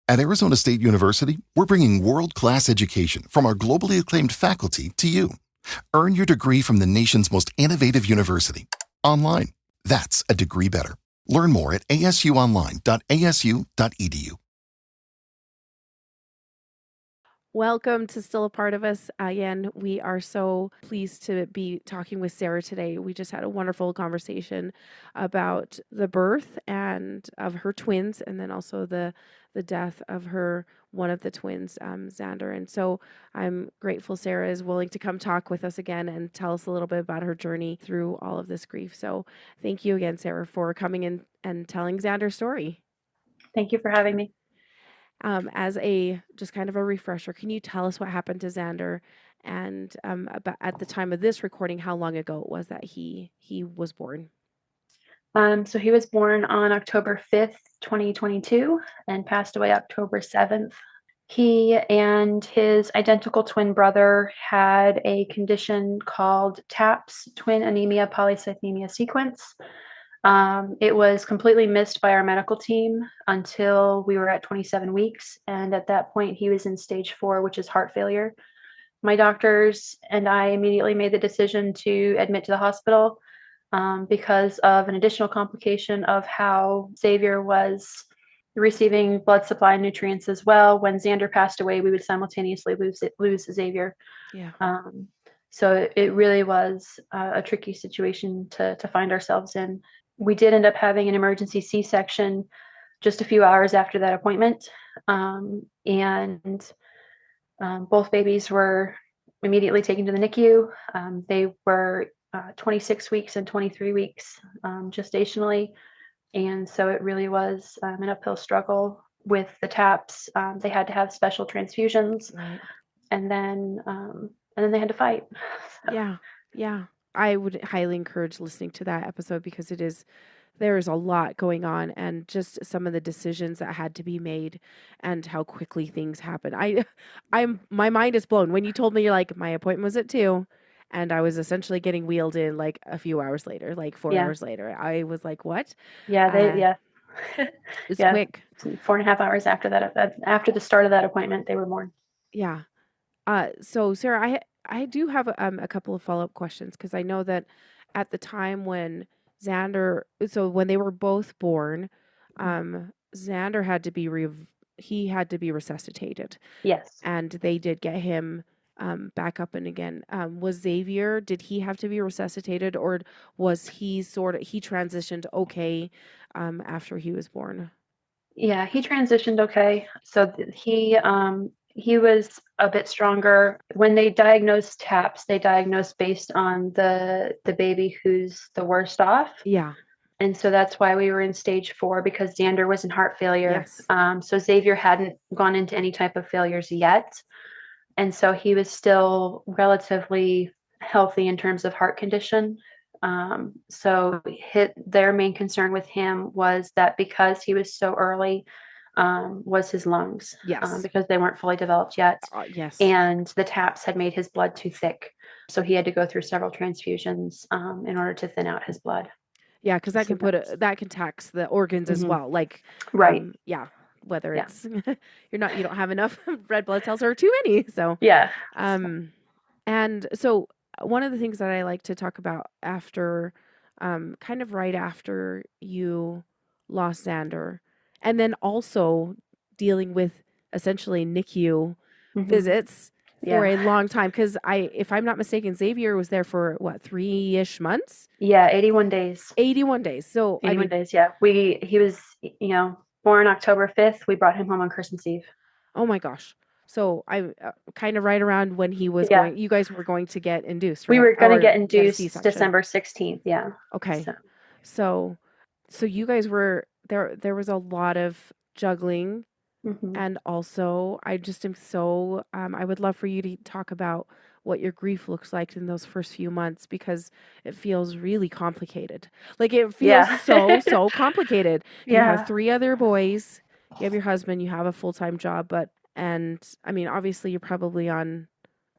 At Arizona State University, we're bringing world-class education from our globally acclaimed faculty to you. Earn your degree from the nation's most innovative university. Online. That's a degree better. Learn more at asuonline.asu.edu. Welcome to Still a Part of Us. Again, we are so pleased to be talking with Sarah today. We just had a wonderful conversation about the birth and of her twins, and then also the death of one of the twins, Xander. And so I'm grateful Sarah is willing to come talk with us again and tell us a little bit about her journey through all of this grief. So thank you again, Sarah, for coming in and telling Xander's story. Thank you for having me. As a just kind of a refresher, can you tell us what happened to Xander and about at the time of this recording, how long ago it was that he was born? So he was born on October 5th, 2022, and passed away October 7th. He and his identical twin brother had a condition called TAPS, Twin Anemia Polycythemia Sequence. It was completely missed by our medical team until we were at 27 weeks. And at that point, he was in stage 4, which is heart failure. My doctors and I immediately made the decision to admit to the hospital because of an additional complication of how Xavier was receiving blood supply and nutrients as well. When Xander passed away, we would simultaneously lose Xavier. Yeah. So it really was a tricky situation to find ourselves in. We did end up having an emergency C-section just a few hours after that appointment. And both babies were immediately taken to the NICU. They were 26 weeks and 23 weeks gestationally. And so it really was an uphill struggle with the TAPS. They had to have special transfusions, Right. and then they had to fight. So. Yeah. I would highly encourage listening to that episode because there is a lot going on and just some of the decisions that had to be made and how quickly things happen. My mind is blown. When you told me you're like, my appointment was at 2 and I was essentially getting wheeled in like a few hours later, like 4 hours later. I was like, what? Yeah. It's Yeah. quick. 4.5 hours after that, after the start of that appointment, they were born. Yeah. So Sarah, I do have a couple of follow-up questions because I know that at the time when when they were both born, Xander had to be he had to be resuscitated. Yes. And they did get him back up and again. Was Xavier, did he have to be resuscitated or was he he transitioned okay after he was born? Yeah, he transitioned okay. So he was a bit stronger. When they diagnosed TAPS, they diagnosed based on the baby who's the worst off. Yeah. And so that's why we were in stage 4 because Xander was in heart failure. Yes. So Xavier hadn't gone into any type of failures yet. And so he was still relatively healthy in terms of heart condition. So their main concern with him was that because he was so early, was his lungs, Yes. because they weren't fully developed yet. Yes. And the TAPS had made his blood too thick. So he had to go through several transfusions in order to thin out his blood. Yeah, because that can tax the organs as well. Like, right. Whether it's you don't have enough red blood cells or too many. So yeah. And so one of the things that I like to talk about after, kind of right after you lost Xander, and then also dealing with essentially NICU visits for a long time. Because if I'm not mistaken, Xavier was there for what, 3-ish months? Yeah, 81 days. 81 days. So 81 days. Yeah, he was born October 5th. We brought him home on Christmas Eve. Oh my gosh. So I kind of right around when he was going, you guys were going to get induced, right? We were going to get induced December 16th. Yeah. Okay. So you guys were there. There was a lot of juggling, and also I just am so. I would love for you to talk about what your grief looks like in those first few months because it feels really complicated. Like it feels so complicated. You have 3 other boys. You have your husband. You have a full-time job, and I mean, obviously, you're probably on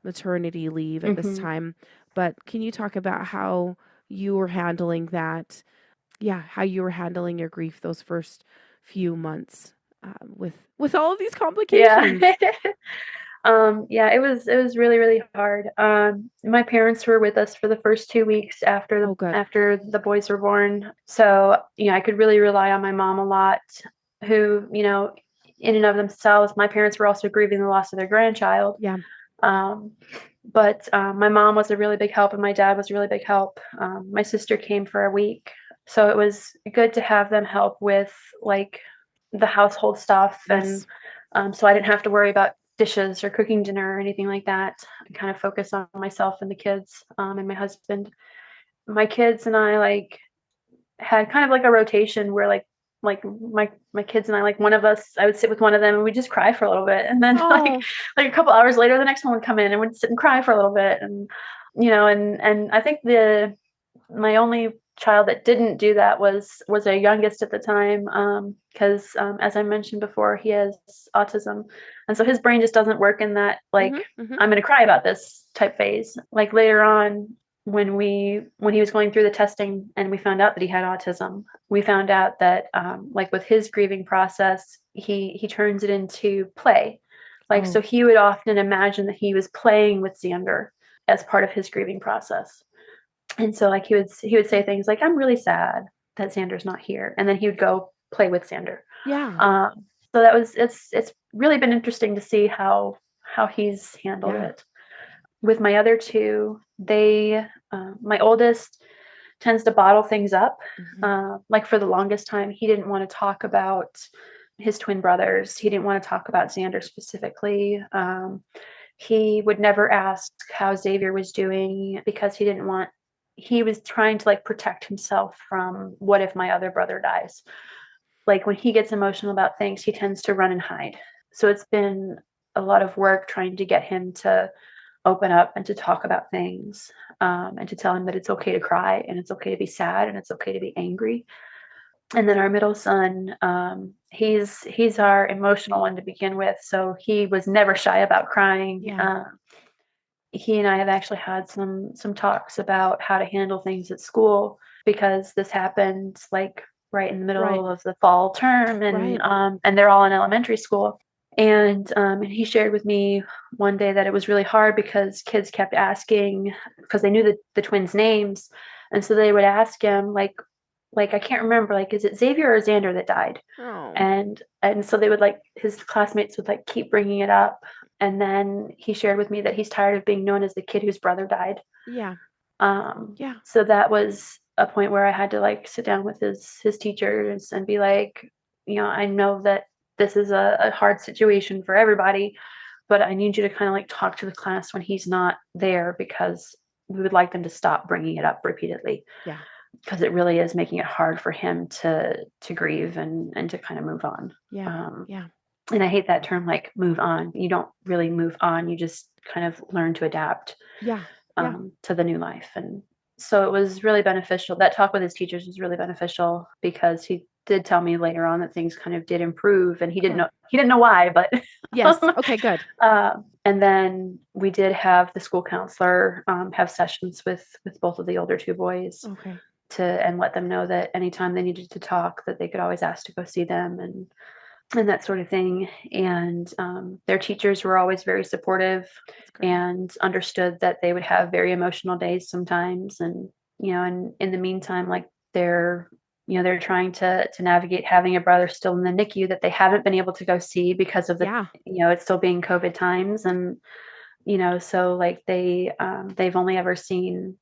maternity leave at this time. But can you talk about how you were handling that? Yeah, how you were handling your grief those first few months with all of these complications. Yeah, it was really, really hard. My parents were with us for the first 2 weeks after Good. after the boys were born. So, I could really rely on my mom a lot, who, in and of themselves, my parents were also grieving the loss of their grandchild. Yeah. But my mom was a really big help and my dad was a really big help. My sister came for a week. So it was good to have them help with like the household stuff. Yes. And so I didn't have to worry about dishes or cooking dinner or anything like that. I kind of focus on myself and the kids, and my husband. My kids and I like had kind of like a rotation where like my kids and I, like one of us, I would sit with one of them and we'd just cry for a little bit, and then like a couple hours later the next one would come in and we'd sit and cry for a little bit. And and I think my only child that didn't do that was our youngest at the time, because as I mentioned before, he has autism, and so his brain just doesn't work in that like I'm going to cry about this type phase. Like later on, when he was going through the testing and we found out that he had autism, we found out that like with his grieving process, he turns it into play. Like so he would often imagine that he was playing with Xander as part of his grieving process. And so like he would say things like, I'm really sad that Xander's not here. And then he would go play with Xander. Yeah. So that was it's really been interesting to see how he's handled it. With my other two, my oldest tends to bottle things up. Like for the longest time, he didn't want to talk about his twin brothers. He didn't want to talk about Xander specifically. He would never ask how Xavier was doing because he was trying to like protect himself from what if my other brother dies. Like when he gets emotional about things, he tends to run and hide. So it's been a lot of work trying to get him to open up and to talk about things, and to tell him that it's okay to cry and it's okay to be sad and it's okay to be angry. And then our middle son, he's our emotional one to begin with. So he was never shy about crying. He and I have actually had some talks about how to handle things at school, because this happened like right in the middle of the fall term, and they're all in elementary school. And he shared with me one day that it was really hard because kids kept asking, because they knew the twins' names, and so they would ask him like I can't remember, like, is it Xavier or Xander that died? And so they would like his classmates would like keep bringing it up, and then he shared with me that he's tired of being known as the kid whose brother died. So that was a point where I had to like sit down with his teachers and be like, I know that this is a hard situation for everybody, but I need you to kind of like talk to the class when he's not there, because we would like them to stop bringing it up repeatedly. Because it really is making it hard for him to grieve and to kind of move on. And I hate that term, like move on. You don't really move on. You just kind of learn to adapt to the new life. And so it was really beneficial. That talk with his teachers was really beneficial, because he did tell me later on that things kind of did improve, and he didn't know why, but yes. Okay, good. And then we did have the school counselor have sessions with both of the older two boys. And let them know that anytime they needed to talk, that they could always ask to go see them and that sort of thing. And their teachers were always very supportive and understood that they would have very emotional days sometimes. And, and in the meantime, like they're trying to navigate having a brother still in the NICU that they haven't been able to go see because of the, it's still being COVID times. And, so like they've only ever seen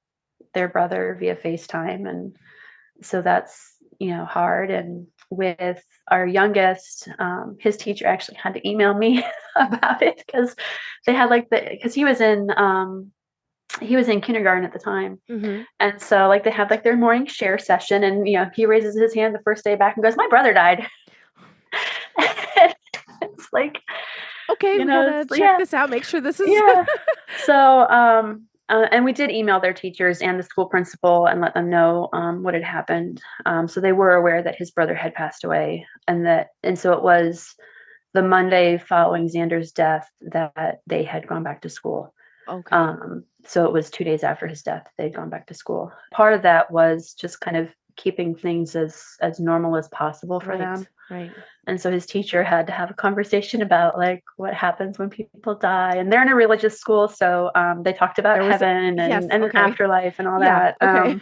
their brother via FaceTime. And so that's, hard. And with our youngest, his teacher actually had to email me about it, because they had because he was in kindergarten at the time. And so like they had like their morning share session, and, he raises his hand the first day back and goes, my brother died. It's like, okay, we gotta check this out, make sure this is So and we did email their teachers and the school principal and let them know what had happened. So they were aware that his brother had passed away, and so it was the Monday following Xander's death that they had gone back to school. So it was 2 days after his death they'd gone back to school. Part of that was just kind of keeping things as normal as possible for them. Right. And so his teacher had to have a conversation about like what happens when people die. And they're in a religious school, so they talked about heaven and an afterlife and all that. Okay.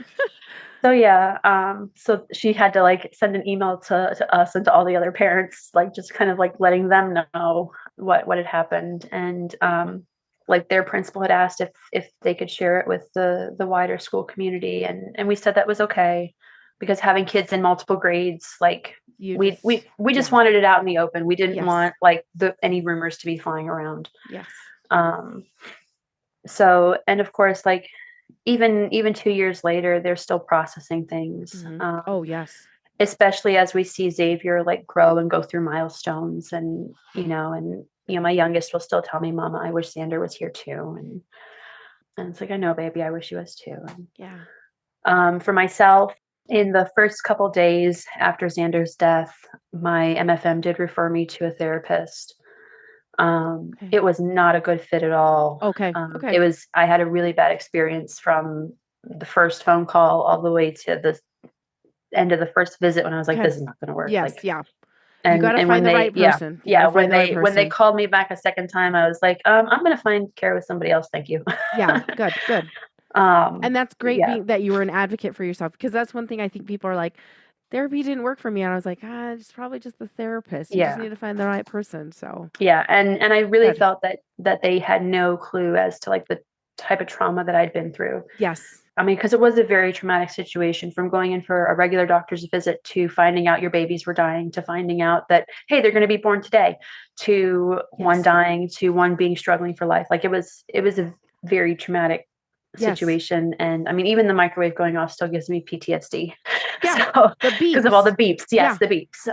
So yeah, so she had to like send an email to us and to all the other parents, like just kind of like letting them know what had happened. And like their principal had asked if they could share it with the wider school community, and we said that was okay, because having kids in multiple grades, like we just wanted it out in the open. We didn't want like any rumors to be flying around. Yes. So, and of course, like even 2 years later, they're still processing things. Oh yes. Especially as we see Xavier like grow and go through milestones, and my youngest will still tell me, "Mama, I wish Xander was here too." And it's like, I know, baby, I wish he was too. And, yeah. For myself, in the first couple days after Xander's death, my MFM did refer me to a therapist. It was not a good fit at all. Okay. I had a really bad experience from the first phone call all the way to the end of the first visit, when I was like, this is not going to work. Yes. Like, yeah. And, you got to find the right person. Yeah. When they called me back a second time, I was like, I'm going to find care with somebody else. Thank you. Yeah. Good. And that's great that you were an advocate for yourself, because that's one thing I think people are like, therapy didn't work for me. And I was like, it's probably just the therapist. You just need to find the right person. So yeah. And I really felt that they had no clue as to like the type of trauma that I'd been through. Yes. I mean, because it was a very traumatic situation, from going in for a regular doctor's visit to finding out your babies were dying, to finding out that, hey, they're going to be born today, to one dying, to one being struggling for life. Like it was a very traumatic situation. And I mean, even the microwave going off still gives me PTSD. Yeah. So, the beeps. Because of all the beeps. Yes, the beeps.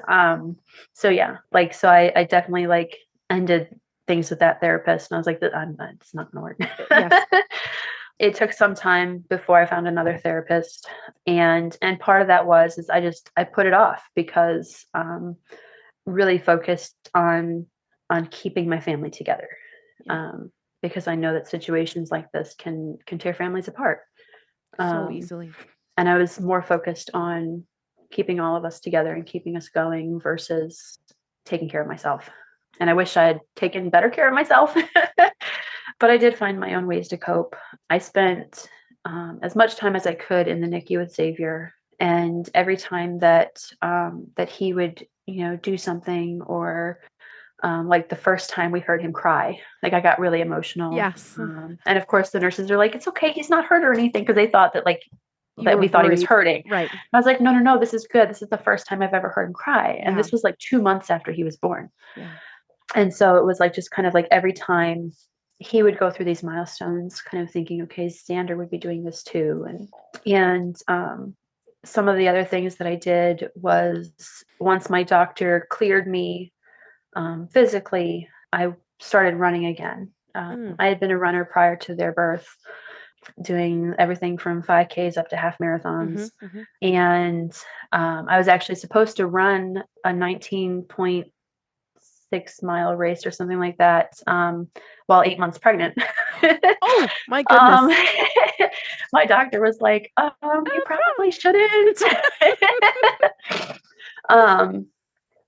So yeah, like, so I definitely like ended things with that therapist, and I was like, it's not going to work. Yes. It took some time before I found another therapist. And part of that is I put it off, because really focused on keeping my family together. Because I know that situations like this can tear families apart. So easily. And I was more focused on keeping all of us together and keeping us going versus taking care of myself. And I wish I had taken better care of myself. But I did find my own ways to cope. I spent as much time as I could in the NICU with Xavier, and every time that he would, do something, or like the first time we heard him cry, like I got really emotional. Yes. And of course the nurses are like, it's okay, he's not hurt or anything, because they thought that we thought he was hurting. Right. I was like, no, this is good. This is the first time I've ever heard him cry. And this was like 2 months after he was born. Yeah. And so it was like, just kind of like every time he would go through these milestones, kind of thinking, okay, Xander would be doing this too. And some of the other things that I did was, once my doctor cleared me physically, I started running again. I had been a runner prior to their birth, doing everything from 5Ks up to half marathons. And I was actually supposed to run a 19.6-mile race or something like that, while 8 months pregnant. Oh my goodness. My doctor was like, you probably shouldn't.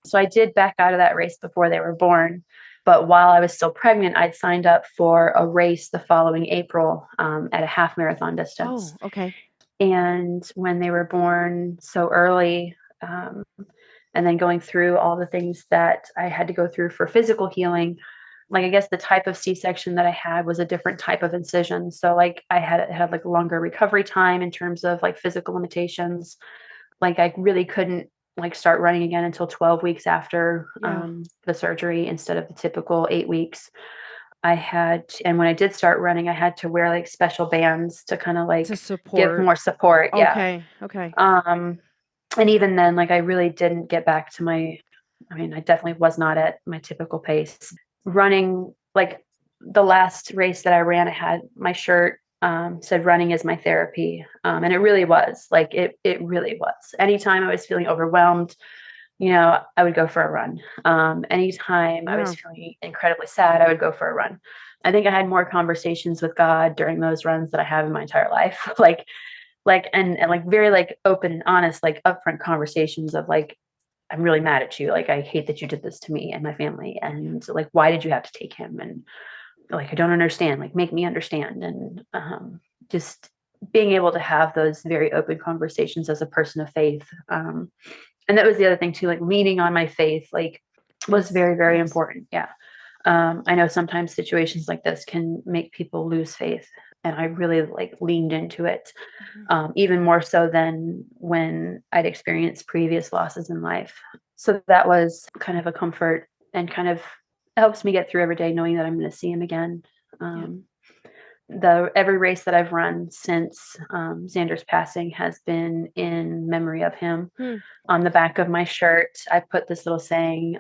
So I did back out of that race before they were born. But while I was still pregnant, I'd signed up for a race the following April, at a half marathon distance. Oh, okay. And when they were born so early, and then going through all the things that I had to go through for physical healing, like, I guess the type of C-section that I had was a different type of incision. So like I had like a longer recovery time in terms of like physical limitations. Like I really couldn't like start running again until 12 weeks after the surgery, instead of the typical 8 weeks. And when I did start running, I had to wear like special bands to kind of like give more support. Okay. And even then, like I really didn't get back to I definitely was not at my typical pace. Running, like the last race that I ran, I had my shirt said running is my therapy. And it really was. Like it really was. Anytime I was feeling overwhelmed, I would go for a run. Anytime I was feeling incredibly sad, I would go for a run. I think I had more conversations with God during those runs than I have in my entire life. and like very like open and honest, like upfront conversations of like, I'm really mad at you. Like, I hate that you did this to me and my family. And like, why did you have to take him? And like, I don't understand, like, make me understand. And just being able to have those very open conversations as a person of faith. And that was the other thing too, like leaning on my faith, like was very, very important. Yeah. I know sometimes situations like this can make people lose faith. And I really like leaned into it, even more so than when I'd experienced previous losses in life. So that was kind of a comfort and kind of helps me get through every day knowing that I'm going to see him again. Every race that I've run since Xander's passing has been in memory of him. On the back of my shirt, I put this little saying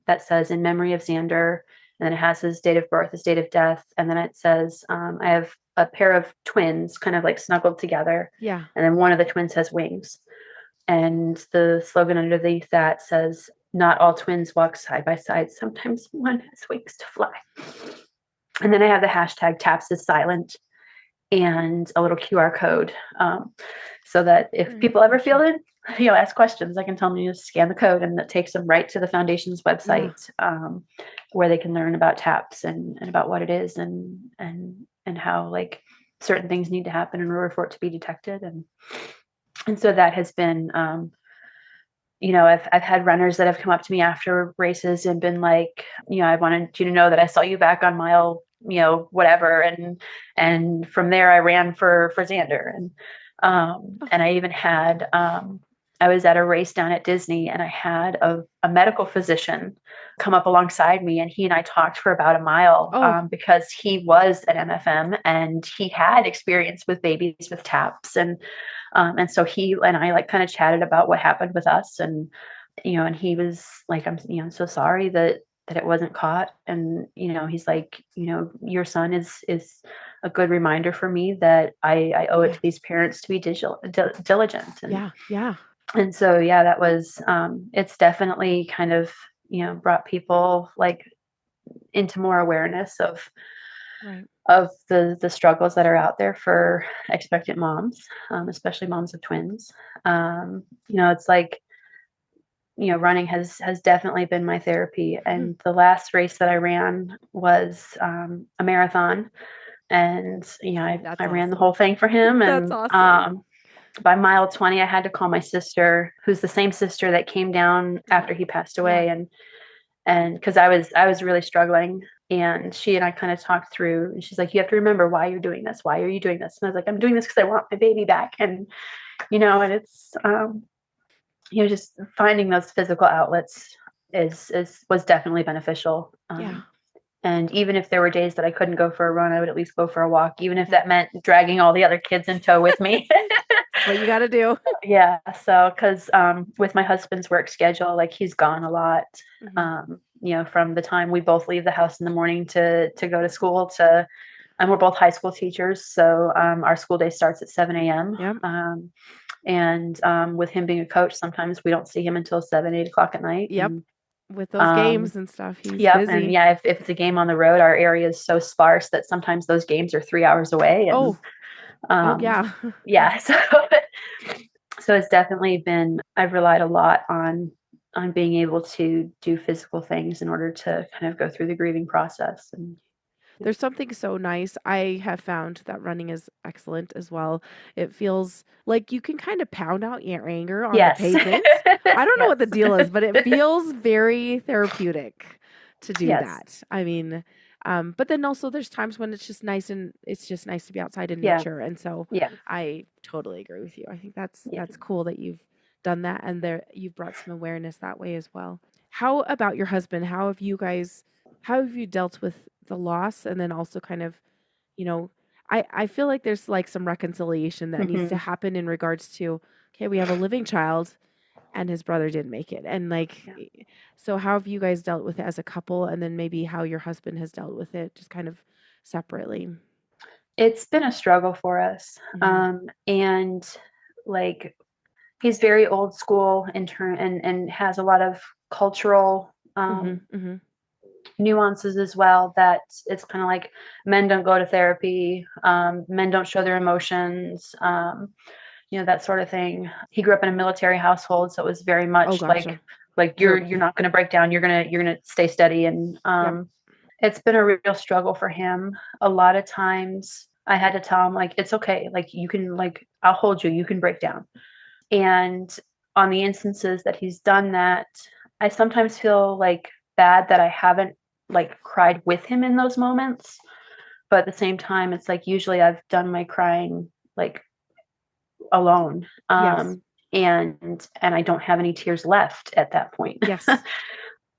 that says, "In memory of Xander," and then it has his date of birth, his date of death, and then it says, I have a pair of twins kind of like snuggled together. Yeah. And then one of the twins has wings. And the slogan underneath that says, "Not all twins walk side by side. Sometimes one has wings to fly." And then I have the hashtag TAPS is silent and a little QR code, so that if people ever feel it, ask questions, I can tell them to just scan the code, and that takes them right to the foundation's website, where they can learn about TAPS and about what it is and how like certain things need to happen in order for it to be detected. And so that has been, I've had runners that have come up to me after races and been like, I wanted you to know that I saw you back on mile, whatever. And from there I ran for Xander. And I even had, I was at a race down at Disney, and I had a medical physician come up alongside me, and he and I talked for about a mile, because he was an MFM and he had experience with babies with TAPS. And so he and I like kind of chatted about what happened with us, and he was like, I'm so sorry that it wasn't caught. And he's like, your son is a good reminder for me that I owe it to these parents to be diligent. And, and so that was it's definitely kind of brought people like into more awareness of the struggles that are out there for expectant moms, especially moms of twins. It's like, running has definitely been my therapy. And the last race that I ran was a marathon, and I ran the whole thing for him. And That's awesome. By mile 20, I had to call my sister, who's the same sister that came down after he passed away, and because I was really struggling. And she and I kind of talked through, and she's like, "You have to remember why you're doing this. Why are you doing this?" And I was like, "I'm doing this because I want my baby back." And and it's just finding those physical outlets was definitely beneficial. And even if there were days that I couldn't go for a run, I would at least go for a walk, even if that meant dragging all the other kids in tow with me. That's what you got to do. Yeah. So, because with my husband's work schedule, like he's gone a lot, from the time we both leave the house in the morning to go to school and we're both high school teachers. So our school day starts at 7 a.m. And with him being a coach, sometimes we don't see him until 7, 8 o'clock at night. Yep. With those games and stuff, he's busy. And if it's a game on the road, our area is so sparse that sometimes those games are 3 hours away. And, yeah. So it's definitely been, I've relied a lot on being able to do physical things in order to kind of go through the grieving process. And there's something so nice. I have found that running is excellent as well. It feels like you can kind of pound out your anger on the pavement. I don't know what the deal is, but it feels very therapeutic to do that. I mean, but then also there's times when it's just nice to be outside in nature. And so I totally agree with you. I think that's cool that you've done that, and you've brought some awareness that way as well. How about your husband? How have you dealt with the loss? And then also kind of, I feel like there's like some reconciliation that needs to happen in regards to, okay, we have a living child and his brother didn't make it. And so how have you guys dealt with it as a couple? And then maybe how your husband has dealt with it just kind of separately. It's been a struggle for us. And like, he's very old school and has a lot of cultural, nuances as well, that it's kind of like men don't go to therapy, men don't show their emotions, that sort of thing. He grew up in a military household, so it was very much like Like you're not going to break down. You're going to stay steady. And it's been a real struggle for him. A lot of times I had to tell him, like, it's okay. Like, you can, like, I'll hold you. You can break down. And on the instances that he's done that, I sometimes feel like bad that I haven't like cried with him in those moments. But at the same time, it's like usually I've done my crying like alone. And I don't have any tears left at that point. Yes.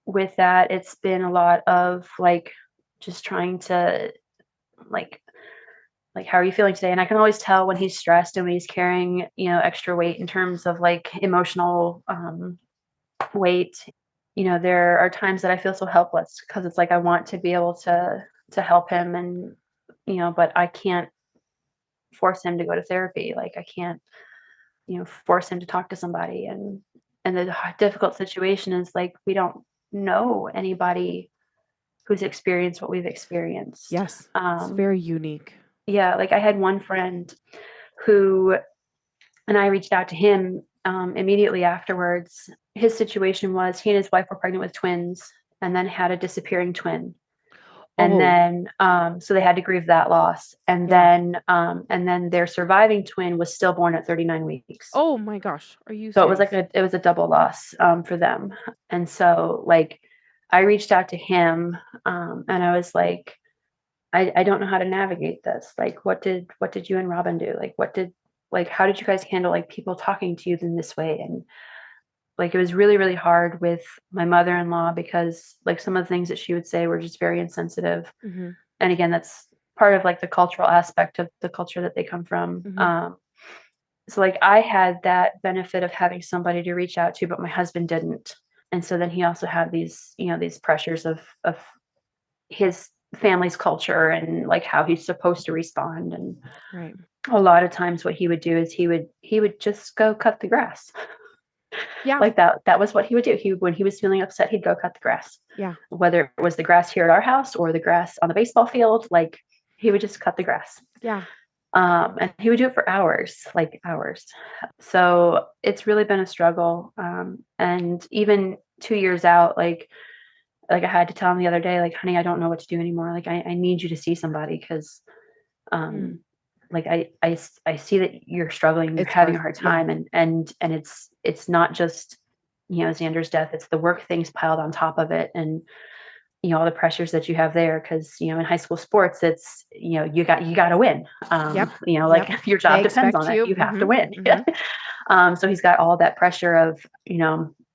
With that, it's been a lot of like just trying to like how are you feeling today? And I can always tell when he's stressed and when he's carrying, extra weight in terms of like emotional weight. There are times that I feel so helpless because it's like I want to be able to help him, and but I can't force him to go to therapy. Like I can't force him to talk to somebody. And the difficult situation is like we don't know anybody who's experienced what we've experienced. Yes. It's very unique. Yeah, like I had one friend who, and I reached out to him immediately afterwards. His situation was he and his wife were pregnant with twins and then had a disappearing twin. And then, so they had to grieve that loss. And then their surviving twin was stillborn at 39 weeks. Oh my gosh. Are you So serious? it was a double loss for them. And so like, I reached out to him and I was like, I don't know how to navigate this. Like, what did you and Robin do? Like, how did you guys handle like people talking to you in this way? And like, it was really, really hard with my mother-in-law because like some of the things that she would say were just very insensitive. Mm-hmm. And again, that's part of like the cultural aspect of the culture that they come from. Mm-hmm. So like I had that benefit of having somebody to reach out to, but my husband didn't. And so then he also had these, these pressures of his family's culture and like how he's supposed to respond. And right. A lot of times what he would do is he would just go cut the grass. Yeah. Like that was what he would do. When he was feeling upset, he'd go cut the grass. Yeah. Whether it was the grass here at our house or the grass on the baseball field, like he would just cut the grass. Yeah. And he would do it for hours, like hours. So it's really been a struggle. And even 2 years out, like I had to tell him the other day, like, honey, I don't know what to do anymore. Like, I need you to see somebody because, like, I see that you're struggling, you're having a hard time. And it's not just, Xander's death, it's the work things piled on top of it. And, all the pressures that you have there. Cause, in high school sports, it's, you got to win. Like if your job depends on it, you have to win. Mm-hmm. So he's got all that pressure of,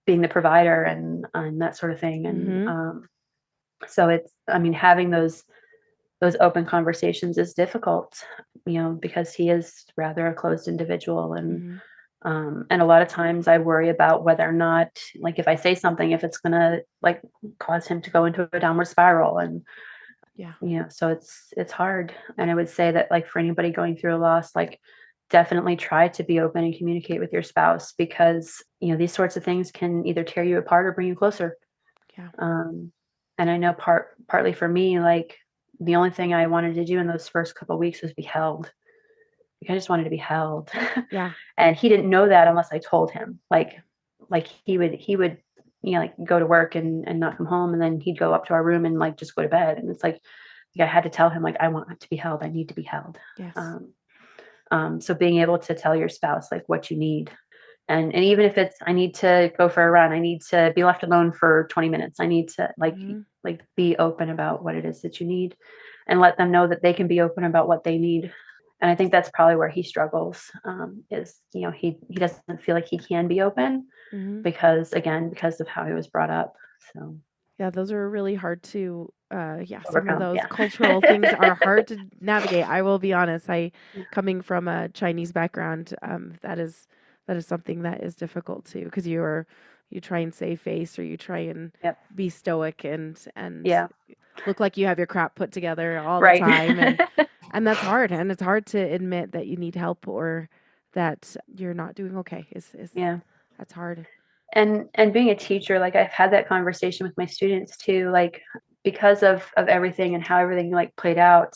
being the provider and that sort of thing. And so it's, having those open conversations is difficult, because he is rather a closed individual. And and a lot of times I worry about whether or not, like, if I say something, if it's going to like cause him to go into a downward spiral. And, so it's hard. And I would say that like for anybody going through a loss, like definitely try to be open and communicate with your spouse because, these sorts of things can either tear you apart or bring you closer. Yeah. And I know partly for me, like the only thing I wanted to do in those first couple of weeks was be held. Like, I just wanted to be held. Yeah. And he didn't know that unless I told him. Like he would, like go to work and not come home, and then he'd go up to our room and like just go to bed. And it's like I had to tell him, like, I want to be held. I need to be held. Yes. So being able to tell your spouse like what you need. And even if it's, I need to go for a run, I need to be left alone for 20 minutes. I need to like be open about what it is that you need, and let them know that they can be open about what they need. And I think that's probably where he struggles, is, he doesn't feel like he can be open because of how he was brought up. So yeah, those are really hard to overcome. Some of those cultural things are hard to navigate. I will be honest. Coming from a Chinese background, that is something that is difficult too, because you try and save face, or you try and be stoic and look like you have your crap put together all the time, and that's hard. And it's hard to admit that you need help or that you're not doing okay. That's hard. And being a teacher, like I've had that conversation with my students too, like because of everything and how everything like played out.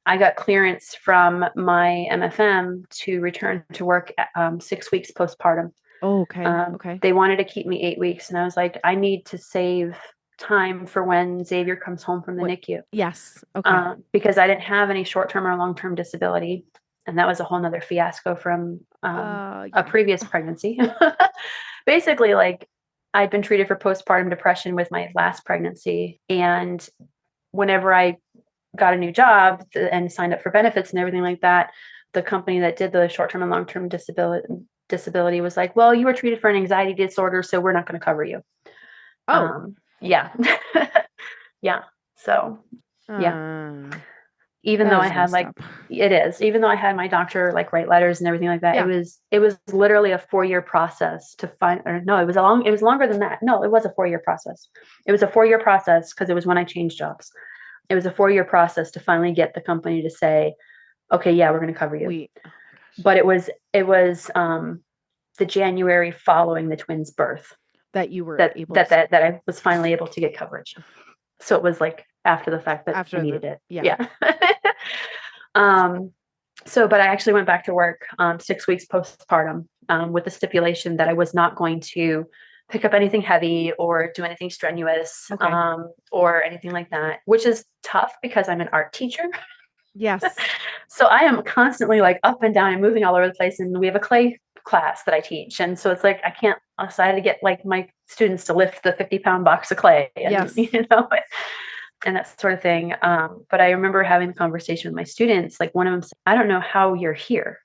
I got clearance from my MFM to return to work 6 weeks postpartum. Oh, okay. They wanted to keep me 8 weeks, and I was like, I need to save time for when Xavier comes home from the NICU. Yes. Okay. Because I didn't have any short-term or long-term disability. And that was a whole nother fiasco from a previous pregnancy. Basically, like, I'd been treated for postpartum depression with my last pregnancy. And whenever I got a new job and signed up for benefits and everything like that, the company that did the short-term and long-term disability was like, well, you were treated for an anxiety disorder, so we're not going to cover you. Yeah. Yeah. So, yeah. Even though I had even though I had my doctor like write letters and everything like that, it was literally a 4-year process to find, or no, it was longer than that. No, it was a 4-year process. It was a 4-year process because it was when I changed jobs. It was a 4-year process to finally get the company to say, okay, yeah, we're going to cover you. But it was the January following the twins' birth that you were that I was finally able to get coverage. So it was like after the fact that I needed it. Yeah. But I actually went back to work 6 weeks postpartum with the stipulation that I was not going to pick up anything heavy or do anything strenuous or anything like that, which is tough because I'm an art teacher. Yes. So I am constantly like up and down and moving all over the place. And we have a clay class that I teach. And so it's like, I can't, so I had to get like my students to lift the 50-pound box of clay and, and that sort of thing. But I remember having the conversation with my students, like one of them said, I don't know how you're here.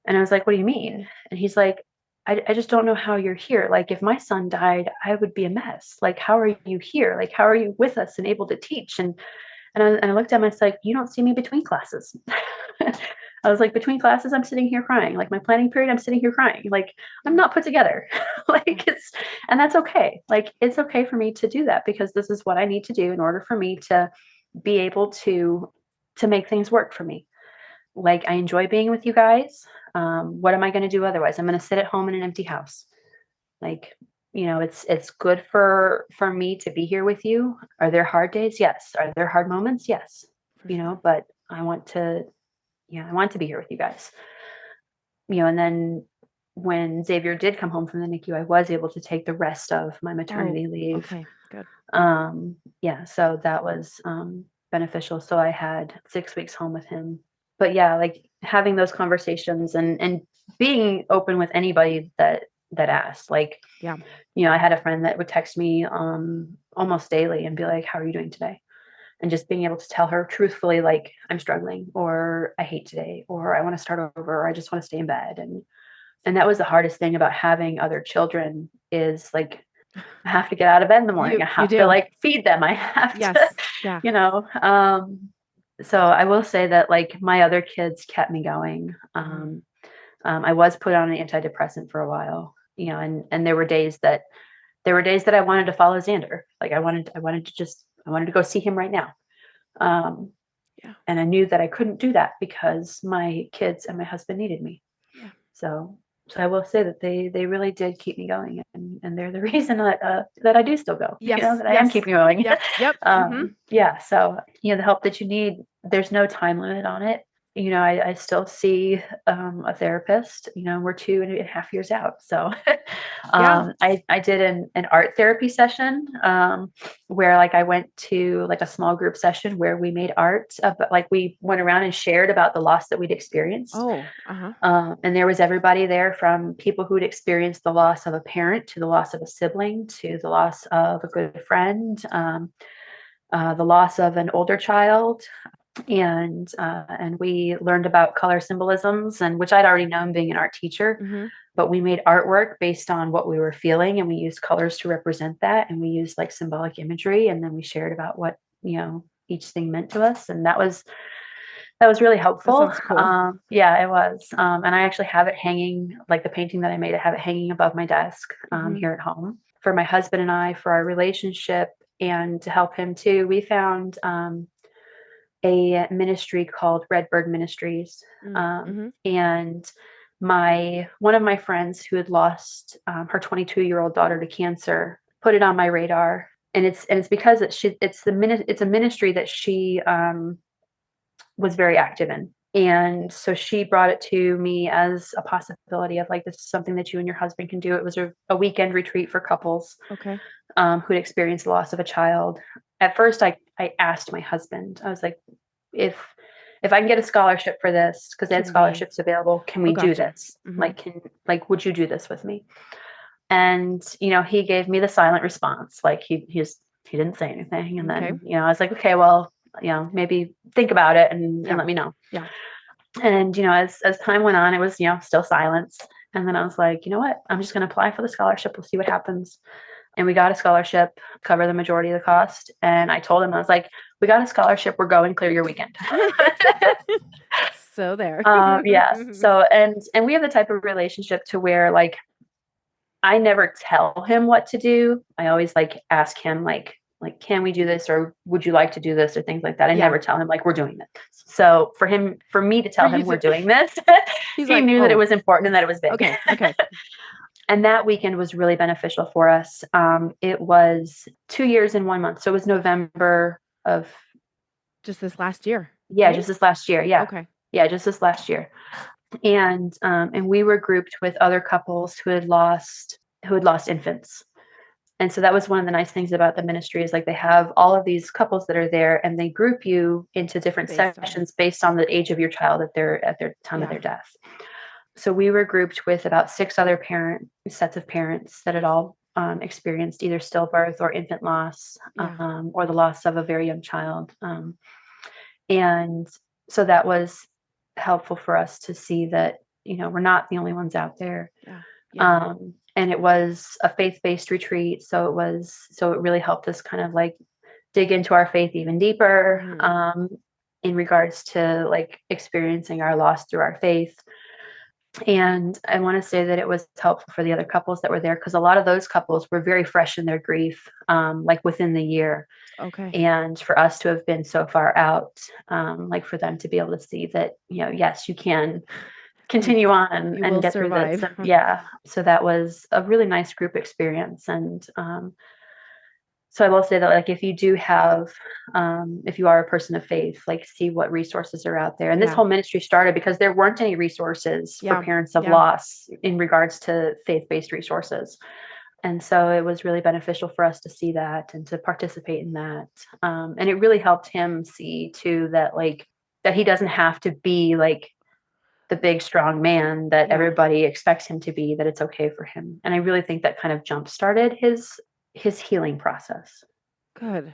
And I was like, what do you mean? And he's like, I just don't know how you're here. Like if my son died, I would be a mess. Like, how are you here? Like, how are you with us and able to teach? And I looked at him, I was like, you don't see me between classes. I was like, between classes, I'm sitting here crying. Like my planning period, I'm sitting here crying. Like I'm not put together. And that's okay. Like, it's okay for me to do that because this is what I need to do in order for me to be able to make things work for me. Like, I enjoy being with you guys. What am I going to do otherwise? I'm going to sit at home in an empty house. Like, it's good for me to be here with you. Are there hard days? Yes. Are there hard moments? Yes. But I want to be here with you guys. And then when Xavier did come home from the NICU, I was able to take the rest of my maternity leave. Okay, good. So that was beneficial. So I had 6 weeks home with him. But yeah, like having those conversations and being open with anybody that asked. Like, I had a friend that would text me almost daily and be like, how are you doing today? And just being able to tell her truthfully, like, I'm struggling, or I hate today, or I want to start over, or I just want to stay in bed. And that was the hardest thing about having other children is like, I have to get out of bed in the morning. I have to like feed them. I have to, so I will say that like my other kids kept me going. I was put on an antidepressant for a while, and there were days that I wanted to follow Xander. Like I wanted to go see him right now. And I knew that I couldn't do that because my kids and my husband needed me. Yeah. So I will say that they really did keep me going, and they're the reason that I do still go. That I am keeping going. Yep. Yeah. So the help that you need, there's no time limit on it. I still see a therapist. We're 2.5 years out. So I did an art therapy session where like I went to like a small group session where we made art, but like we went around and shared about the loss that we'd experienced. And there was everybody there, from people who'd experienced the loss of a parent to the loss of a sibling to the loss of a good friend, the loss of an older child. And we learned about color symbolisms, and which I'd already known being an art teacher, but we made artwork based on what we were feeling, and we used colors to represent that, and we used like symbolic imagery, and then we shared about what each thing meant to us, and that was really helpful. That sounds cool. Yeah, it was. And I actually have it hanging, like the painting that I made, I have it hanging above my desk here at home. For my husband and I, for our relationship, and to help him too, we found a ministry called Redbird Ministries. And one of my friends who had lost her 22-year-old daughter to cancer put it on my radar. And it's because it's a ministry that she was very active in. And so she brought it to me as a possibility of like, this is something that you and your husband can do. It was a weekend retreat for couples Okay. who'd experienced the loss of a child. At first, I asked my husband, I was like, if I can get a scholarship for this, because they had scholarships available, can we do gotcha. this? Like, would you do this with me? And, he gave me the silent response. Like he didn't say anything. And Okay. then, I was like, okay, well, maybe think about it and let me know. Yeah. And, as time went on, it was, still silence. And then I was like, you know what? I'm just going to apply for the scholarship. We'll see what happens. And we got a scholarship, cover the majority of the cost. And I told him, I was like, we got a scholarship. We're going, clear your weekend. So there. Yes. So, and we have the type of relationship to where like, I never tell him what to do. I always like ask him like, can we do this, or would you like to do this, or things like that. I never tell him like we're doing this. So for me to tell him we're doing this, he like, knew that it was important and that it was big. Okay. And that weekend was really beneficial for us. It was 2 years and 1 month. So it was November of just this last year. Yeah, right? Just this last year. Yeah. Okay. Yeah, just this last year. And we were grouped with other couples who had lost infants. And so that was one of the nice things about the ministry is like they have all of these couples that are there, and they group you into different sessions based on the age of your child at their time of their death. So we were grouped with about 6 other sets of parents that had all experienced either stillbirth or infant loss, or the loss of a very young child. And so that was helpful for us to see that, we're not the only ones out there. And it was a faith-based retreat. So it really helped us kind of like dig into our faith even deeper, in regards to like experiencing our loss through our faith. And I want to say that it was helpful for the other couples that were there, because a lot of those couples were very fresh in their grief, like within the year. Okay. And for us to have been so far out, like for them to be able to see that, yes, you can continue on and get survive. through this. Yeah. So that was a really nice group experience. And so I will say that like if you do have, if you are a person of faith, like see what resources are out there. And this whole ministry started because there weren't any resources for parents of loss in regards to faith-based resources. And so it was really beneficial for us to see that and to participate in that. And it really helped him see too that like that he doesn't have to be like the big strong man that everybody expects him to be, that it's okay for him. And I really think that kind of jump started his healing process. Good.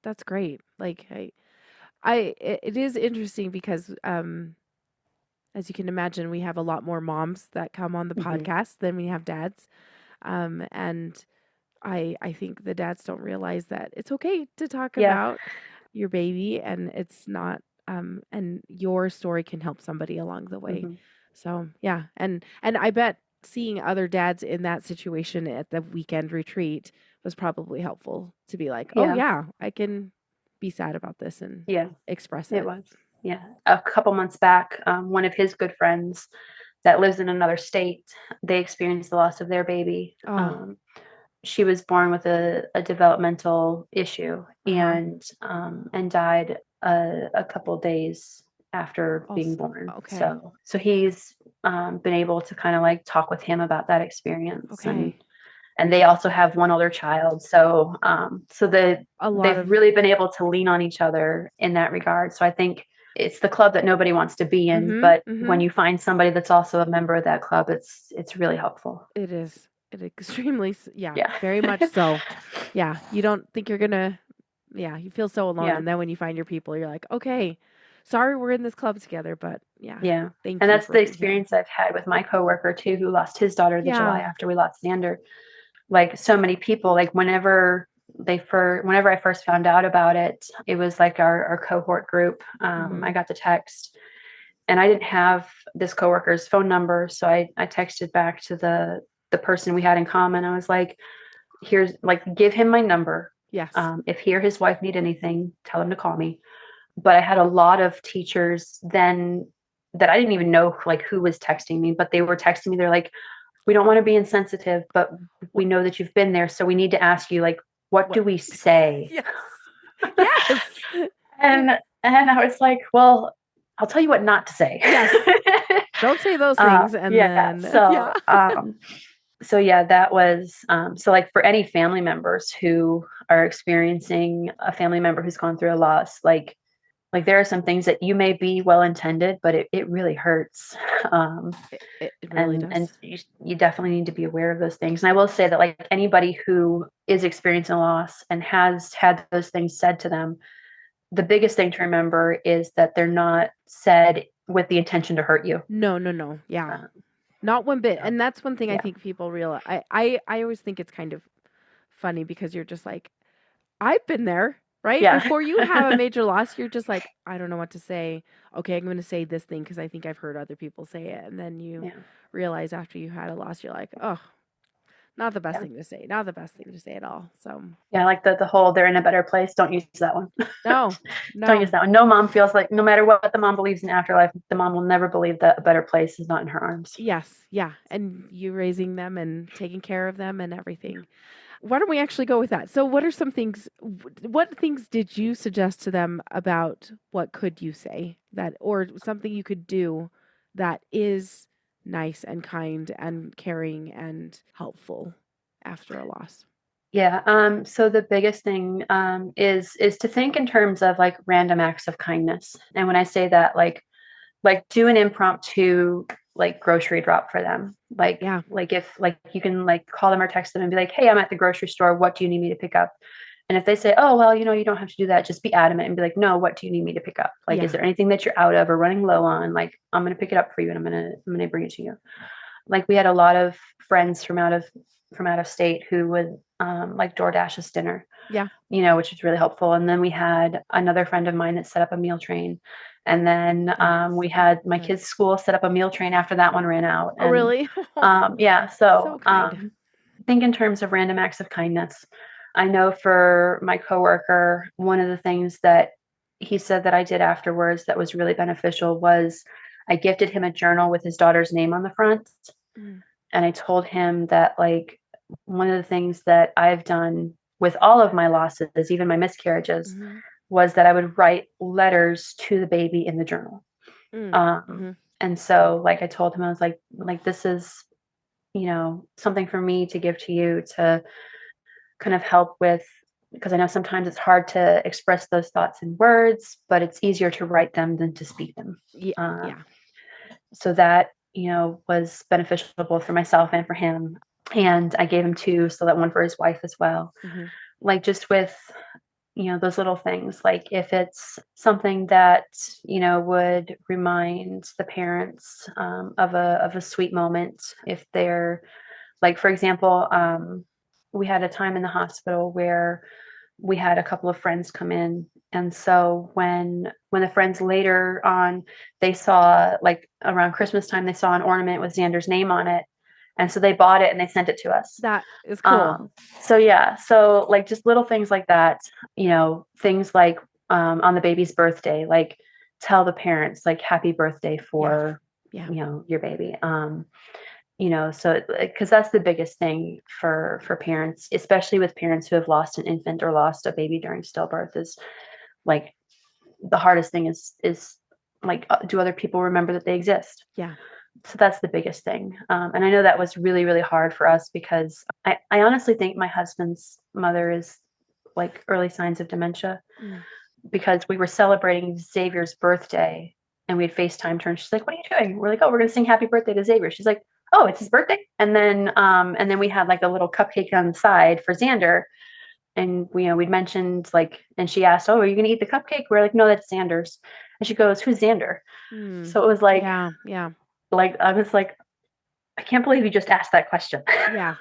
That's great. Like it is interesting because as you can imagine, we have a lot more moms that come on the podcast than we have dads. And I think the dads don't realize that it's okay to talk about your baby, and it's not and your story can help somebody along the way. So yeah, and I bet seeing other dads in that situation at the weekend retreat was probably helpful to be like, oh yeah, I can be sad about this and express it. It was. Yeah. A couple months back, one of his good friends that lives in another state, they experienced the loss of their baby. She was born with a developmental issue and died a couple days after being born. Okay. So he's been able to kind of like talk with him about that experience. Okay. And they also have one older child. So they've really been able to lean on each other in that regard. So I think it's the club that nobody wants to be in, but when you find somebody that's also a member of that club, it's really helpful. It is. It extremely, very much so. Yeah. You don't think you're going to, you feel so alone. And then when you find your people, you're like, okay, sorry, we're in this club together, but thank you. And that's the experience I've had with my coworker too, who lost his daughter the July after we lost Xander. Like so many people, like whenever I first found out about it, it was like our cohort group. I got the text, and I didn't have this coworker's phone number. So I texted back to the person we had in common. I was like, here's like, give him my number. Yes. If he or his wife need anything, tell him to call me. But I had a lot of teachers then that I didn't even know like who was texting me, but they were texting me. They're like, we don't want to be insensitive, but we know that you've been there. So we need to ask you, like, what do we say? Yes. Yes. And I was like, well, I'll tell you what not to say. Yes. Don't say those things. And then, so, so yeah, that was, so like for any family members who are experiencing a family member who's gone through a loss, like there are some things that you may be well-intended, but it really hurts. It really does. And you definitely need to be aware of those things. And I will say that like anybody who is experiencing loss and has had those things said to them, the biggest thing to remember is that they're not said with the intention to hurt you. No. Yeah. Not one bit. And that's one thing I think people realize. I always think it's kind of funny because you're just like, I've been there, right? Yeah. Before you have a major loss, you're just like, I don't know what to say. Okay, I'm going to say this thing because I think I've heard other people say it. And then you realize after you had a loss, you're like, oh, not the best thing to say. Not the best thing to say at all. So yeah, like the whole they're in a better place. Don't use that one. No. Don't use that one. No mom feels like no matter what the mom believes in afterlife, the mom will never believe that a better place is not in her arms. Yes. Yeah. And you raising them and taking care of them and everything. Why don't we actually go with that? So what things did you suggest to them about what could you say that, or something you could do that is nice and kind and caring and helpful after a loss? Yeah. So the biggest thing is to think in terms of like random acts of kindness. And when I say that, like do an impromptu like grocery drop for them. Like if like you can like call them or text them and be like, hey, I'm at the grocery store. What do you need me to pick up? And if they say, oh, well, you don't have to do that, just be adamant and be like, no, what do you need me to pick up? Like, is there anything that you're out of or running low on? Like, I'm going to pick it up for you and I'm going to bring it to you. Like we had a lot of friends from out of state who would like DoorDash us dinner. Yeah. Which was really helpful. And then we had another friend of mine that set up a meal train. And then we had my kids' school set up a meal train after that one ran out. Oh, really? Yeah. So kind. think in terms of random acts of kindness. I know for my coworker, one of the things that he said that I did afterwards that was really beneficial was I gifted him a journal with his daughter's name on the front. And I told him that like one of the things that I've done with all of my losses, even my miscarriages, was that I would write letters to the baby in the journal. And so like I told him, I was like this is, something for me to give to you to kind of help with, because I know sometimes it's hard to express those thoughts in words, but it's easier to write them than to speak them. So that, was beneficial both for myself and for him. And I gave him two, so that one for his wife as well. Like just with, those little things, like if it's something that, would remind the parents of a sweet moment, if they're like, for example, we had a time in the hospital where we had a couple of friends come in. And so when the friends later on, they saw like around Christmas time, they saw an ornament with Xander's name on it. And so they bought it and they sent it to us. That is cool. So like just little things like that, things like on the baby's birthday, like tell the parents like happy birthday for, your baby. So because that's the biggest thing for parents, especially with parents who have lost an infant or lost a baby during stillbirth, is like the hardest thing is like, do other people remember that they exist? Yeah. So that's the biggest thing. And I know that was really, really hard for us because I honestly think my husband's mother is like early signs of dementia because we were celebrating Xavier's birthday and we had FaceTimed her and she's like, what are you doing? We're like, oh, we're going to sing happy birthday to Xavier. She's like, oh, it's his birthday. And then we had like a little cupcake on the side for Xander. And we'd mentioned like, and she asked, oh, are you going to eat the cupcake? We're like, no, that's Xander's. And she goes, who's Xander? So it was like, yeah. Like, I was like, I can't believe you just asked that question. Yeah.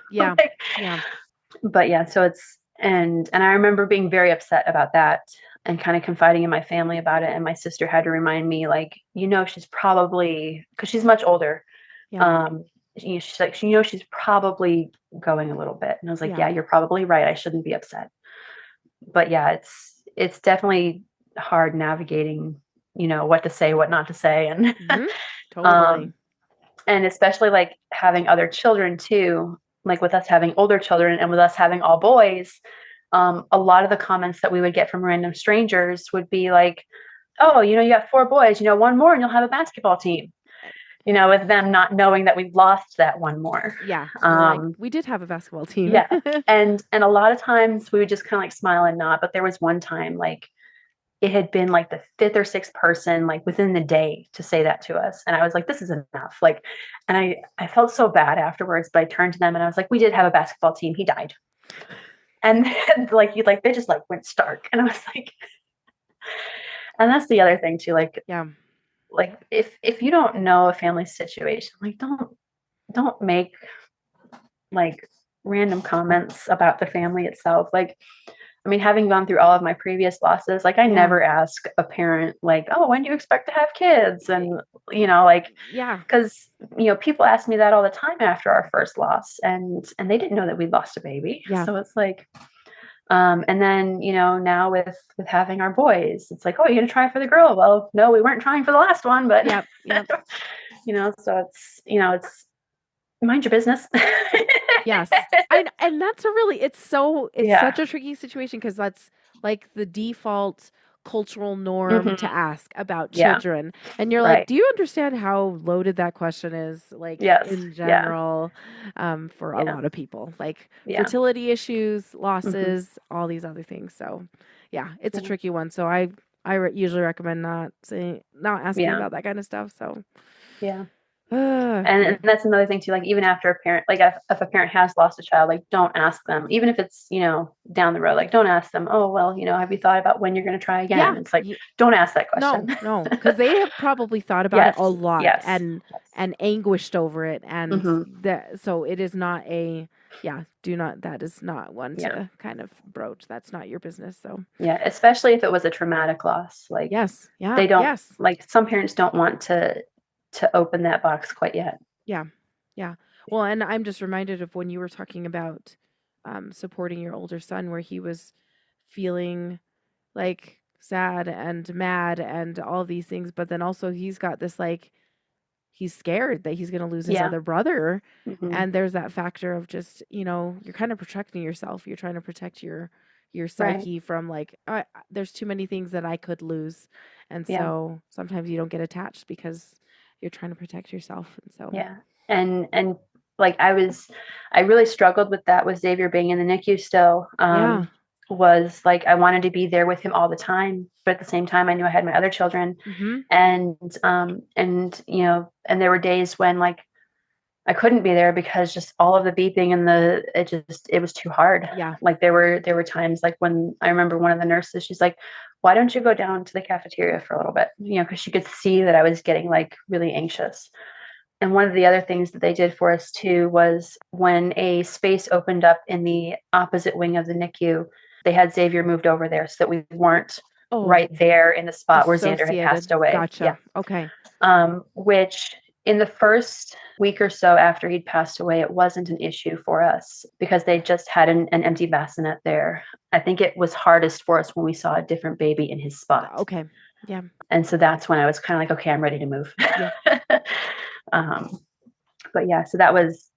But yeah, so it's, and I remember being very upset about that and kind of confiding in my family about it. And my sister had to remind me, like, she's probably, because she's much older. She's like, she's probably going a little bit. And I was like, yeah, you're probably right. I shouldn't be upset. But yeah, it's definitely hard navigating, what to say, what not to say. And totally. And especially like having other children too, like with us having older children and with us having all boys, a lot of the comments that we would get from random strangers would be like, oh, you got 4 boys, one more and you'll have a basketball team. With them not knowing that we'd lost that one more. Yeah. Like, we did have a basketball team. Yeah. And a lot of times we would just kind of like smile and nod. But there was one time, like, it had been like the 5th or 6th person, like within the day, to say that to us. And I was like, this is enough. Like, and I felt so bad afterwards, but I turned to them and I was like, we did have a basketball team. He died. And then, they just like went stark. And I was like, and that's the other thing too. Like, yeah. Like if you don't know a family situation, like don't make like random comments about the family itself. Like, I mean, having gone through all of my previous losses, like I never ask a parent like, oh, when do you expect to have kids? And because people ask me that all the time after our first loss, and they didn't know that we lost a baby. Yeah. So it's like, and then now with having our boys, it's like, oh, you're gonna try for the girl? Well, no, we weren't trying for the last one, but yep. So it's mind your business. Yes. And that's it's such a tricky situation, because that's like the default cultural norm to ask about children. And you're like, do you understand how loaded that question is, like, in general, for a lot of people, like fertility issues, losses, all these other things. So yeah, it's a tricky one. So I usually recommend not asking about that kind of stuff. So and that's another thing too, like even after a parent, like if a parent has lost a child, like don't ask them, even if it's down the road, like don't ask them, oh well, have you thought about when you're going to try again? It's like, don't ask that question. No, because they have probably thought about it a lot and anguished over it, and so it is not that is not one to kind of broach. That's not your business. So especially if it was a traumatic loss, like they don't like, some parents don't want to open that box quite yet. Yeah. Well, and I'm just reminded of when you were talking about supporting your older son, where he was feeling like sad and mad and all these things, but then also he's got this, like, he's scared that he's going to lose his other brother. And there's that factor of just, you're kind of protecting yourself. You're trying to protect your psyche from, like, there's too many things that I could lose. And so sometimes you don't get attached because you're trying to protect yourself. And so and like I really struggled with that, with Xavier being in the NICU still. Was like, I wanted to be there with him all the time, but at the same time I knew I had my other children. And there were days when, like, I couldn't be there because just all of the beeping and it was too hard. Like there were times, like when I remember one of the nurses, she's like, why don't you go down to the cafeteria for a little bit? Because she could see that I was getting, like, really anxious. And one of the other things that they did for us too was, when a space opened up in the opposite wing of the NICU, they had Xavier moved over there so that we weren't right there in the spot where Xander had passed away. Gotcha. Okay. Which in the first week or so after he'd passed away, it wasn't an issue for us because they just had an empty bassinet there. I think it was hardest for us when we saw a different baby in his spot. Okay. Yeah. And so that's when I was kind of like, okay, I'm ready to move. But yeah, so that was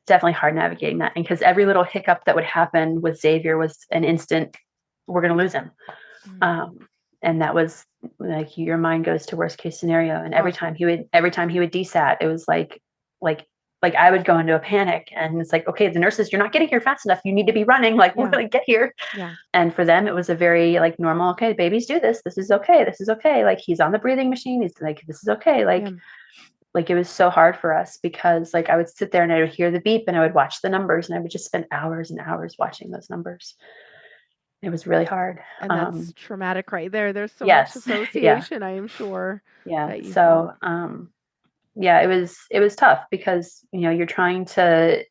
definitely hard navigating that. And because every little hiccup that would happen with Xavier was an instant, we're going to lose him. And that was like, your mind goes to worst case scenario. And every time he would desat, it was like I would go into a panic, and it's like, okay, the nurses, you're not getting here fast enough. You need to be running. Like, we're going to get here. And for them, it was a very, like, normal, okay, babies do this. This is okay. This is okay. Like, he's on the breathing machine. He's like, this is okay. Like, it was so hard for us because, like, I would sit there and I would hear the beep and I would watch the numbers, and I would just spend hours and hours watching those numbers. It was really hard. And that's traumatic right there. There's so much association, I am sure. So, it was tough because, you're trying to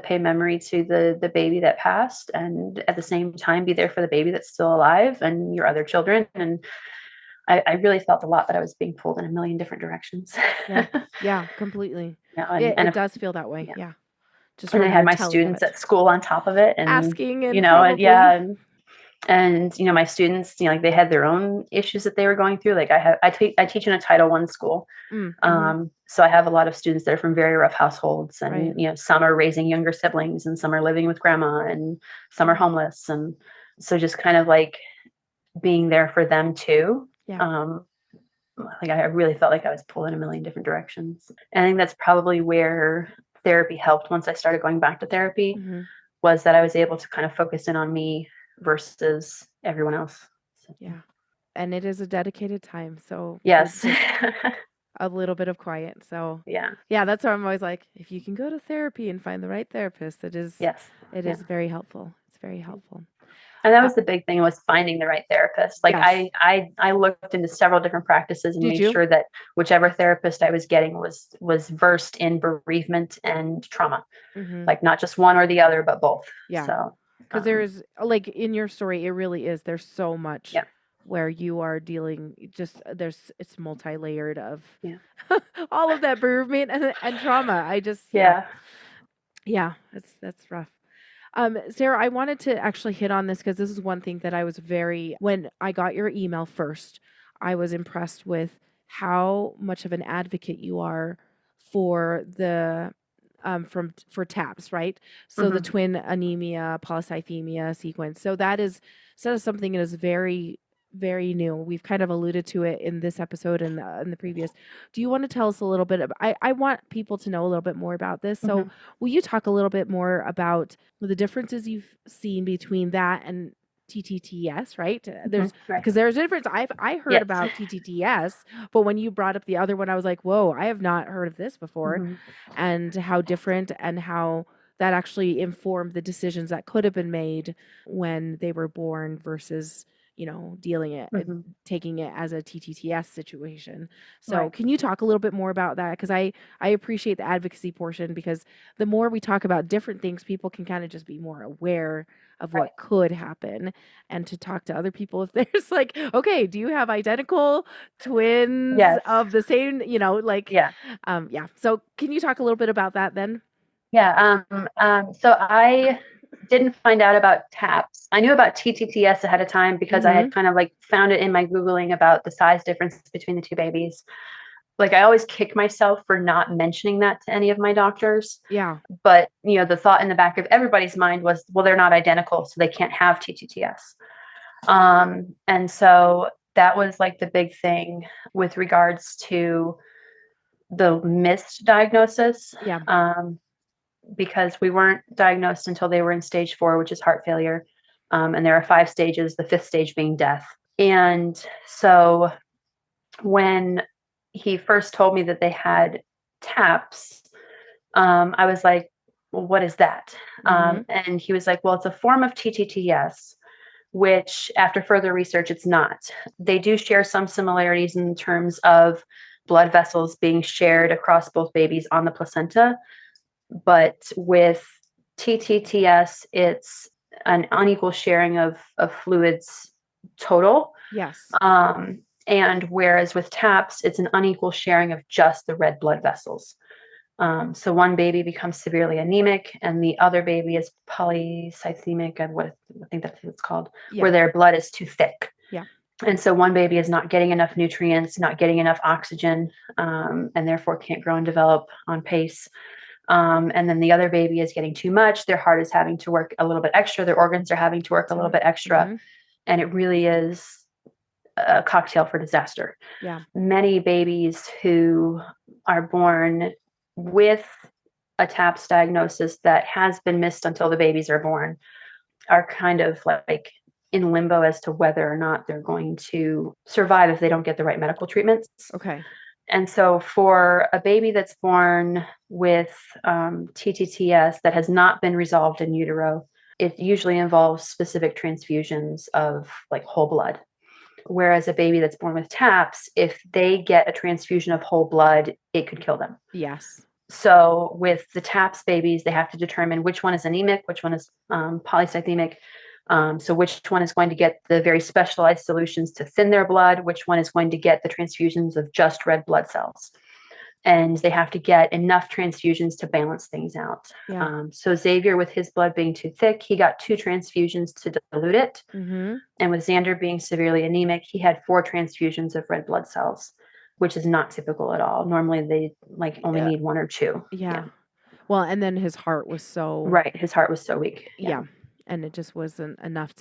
pay memory to the baby that passed, and at the same time be there for the baby that's still alive and your other children. And I really felt a lot that I was being pulled in a million different directions. Yeah, completely. It does feel that way. Just and I had my students at school on top of it, and asking, and and my students, like, they had their own issues that they were going through. Like, I teach in a Title I school. So I have a lot of students that are from very rough households, and some are raising younger siblings, and some are living with grandma, and some are homeless. And so just kind of like being there for them too. Yeah. Like I really felt like I was pulled in a million different directions. And I think that's probably where therapy helped once I started going back to therapy, Mhm. was that I was able to kind of focus in on me versus everyone else. So, Yeah. And it is a dedicated time, so for yes. just a little bit of quiet. So Yeah. yeah, that's why I'm always like, if you can go to therapy and find the right therapist, Yes. it Yeah. is very helpful. It's very helpful. And that Uh, was the big thing, was finding the right therapist. Like yes. I looked into several different practices and Did made you? sure that whichever therapist I was getting was versed in bereavement and trauma. Mhm. Like not just one or the other, but both. Yeah. So Because there's like in your story, it really is. There's so much yeah. where you are dealing. It's multi-layered of Yeah. all of that bereavement and trauma. Yeah. Yeah, that's rough. Sarah, I wanted to actually hit on this because this is one thing that I was when I got your email first, I was impressed with how much of an advocate you are for for TAPS, right? So the Mhm. twin anemia polycythemia sequence. So that is something that is very, very new. We've kind of alluded to it in this episode and in the previous. Do you want to tell us a little bit about, I want people to know a little bit more about this. So Mhm. will you talk a little bit more about the differences you've seen between that and TTTS, right? Mhm. Right. Because there's a difference. I heard Yes. about TTTS, but when you brought up the other one, I was like, whoa, I have not heard of this before, Mhm. and how different and how that actually informed the decisions that could have been made when they were born versus Mhm. taking it as a TTTS situation. So Right. can you talk a little bit more about that? Because I appreciate the advocacy portion, because the more we talk about different things, people can kind of just be more aware of Right. what could happen, and to talk to other people if there's like, okay, do you have identical twins Yes. of the same, Yeah. yeah. So can you talk a little bit about that then? Yeah. So I didn't find out about TAPS. I knew about TTTS ahead of time because I had Mhm. kind of like found it in my Googling about the size difference between the two babies. Like I always kick myself for not mentioning that to any of my doctors. Yeah. But the thought in the back of everybody's mind was, well, they're not identical, so they can't have TTTS. And so that was like the big thing with regards to the missed diagnosis. Yeah. Because we weren't diagnosed until they were in stage 4, which is heart failure. And there are 5 stages, the 5th stage being death. And so when he first told me that they had TAPS, I was like, well, what is that? Mhm. And he was like, well, it's a form of TTTS, which after further research, it's not. They do share some similarities in terms of blood vessels being shared across both babies on the placenta. But with TTTS, it's an unequal sharing of fluids total. Yes. And whereas with TAPS, it's an unequal sharing of just the red blood vessels. So one baby becomes severely anemic, and the other baby is polycythemic, and I think that's what it's called, Yeah. where their blood is too thick. Yeah. And so one baby is not getting enough nutrients, not getting enough oxygen, and therefore can't grow and develop on pace. And then the other baby is getting too much. Their heart is having to work a little bit extra. Their organs are having to work a little bit extra. Mhm. And it really is a cocktail for disaster. Yeah. Many babies who are born with a TAPS diagnosis that has been missed until the babies are born are kind of like in limbo as to whether or not they're going to survive if they don't get the right medical treatments. Okay. And so for a baby that's born with TTTS that has not been resolved in utero, it usually involves specific transfusions of like whole blood. Whereas a baby that's born with TAPS, if they get a transfusion of whole blood, it could kill them. Yes. So with the TAPS babies, they have to determine which one is anemic, which one is polycythemic. So which one is going to get the very specialized solutions to thin their blood, which one is going to get the transfusions of just red blood cells. And they have to get enough transfusions to balance things out. Yeah. So Xavier, with his blood being too thick, he got 2 transfusions to dilute it. Mhm. And with Xander being severely anemic, he had 4 transfusions of red blood cells, which is not typical at all. Normally they only need 1 or 2. Yeah. Well, and then his heart was so Right. His heart was so weak. Yeah. yeah, and it just wasn't enough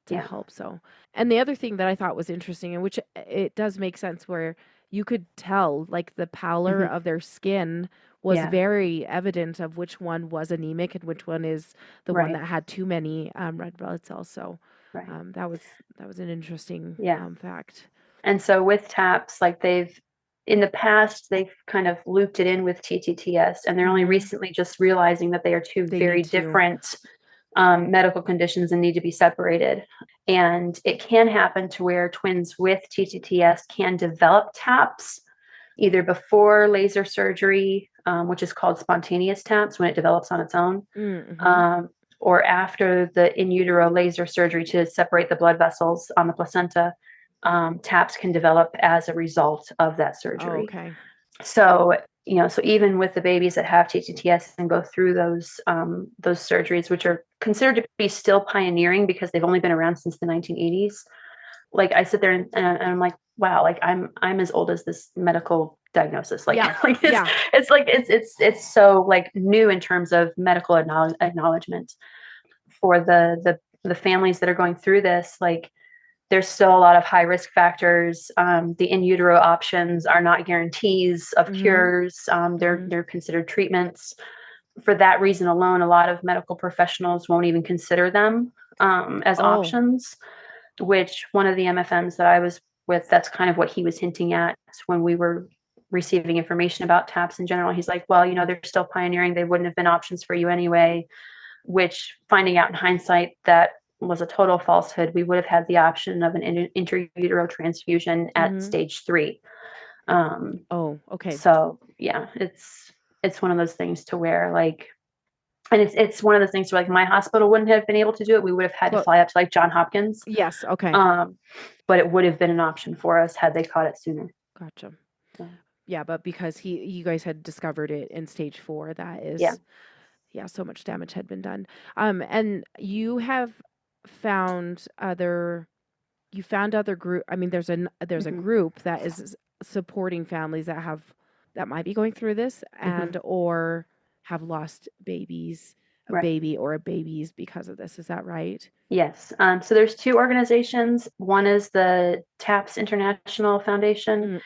Yeah. help. So, and the other thing that I thought was interesting, and which it does make sense, where you could tell like the pallor of their skin was Yeah. very evident of which one was anemic and which one is the one Right. that had too many red blood cells. So Right. that was an interesting Yeah. fact. And so with TAPS, like in the past, they've kind of looped it in with TTTS, and they're only recently just realizing that they are two very different medical conditions and need to be separated. And it can happen to where twins with TTTS can develop TAPS either before laser surgery, which is called spontaneous TAPS when it develops on its own, or after the in utero laser surgery to separate the blood vessels on the placenta. TAPS can develop as a result of that surgery. Oh, okay. So, so even with the babies that have TTTS and go through those surgeries, which are considered to be still pioneering because they've only been around since the 1980s. Like I sit there and I'm like, wow, like I'm as old as this medical diagnosis. Like, it's like it's so like new in terms of medical acknowledgement for the families that are going through this. Like, there's still a lot of high risk factors. The in utero options are not guarantees of cures. They're considered treatments. For that reason alone, a lot of medical professionals won't even consider them as options, which one of the MFMs that I was with, that's kind of what he was hinting at when we were receiving information about TAPS in general. He's like, well, they're still pioneering. They wouldn't have been options for you anyway, which finding out in hindsight, that was a total falsehood. We would have had the option of an intrautero transfusion at stage 3. Okay. So yeah, it's one of those things to where like, and it's one of those things where like my hospital wouldn't have been able to do it. We would have had to fly up to like Johns Hopkins. Yes. Okay. But it would have been an option for us had they caught it sooner. Gotcha. So. Yeah, but because you guys had discovered it in stage 4, that is, so much damage had been done. And you have found other group. I mean, there's a group that is supporting families that might be going through this and or have lost babies, baby or babies because of this. Is that right? Yes. So there's 2 organizations. One is the TAPS International Foundation,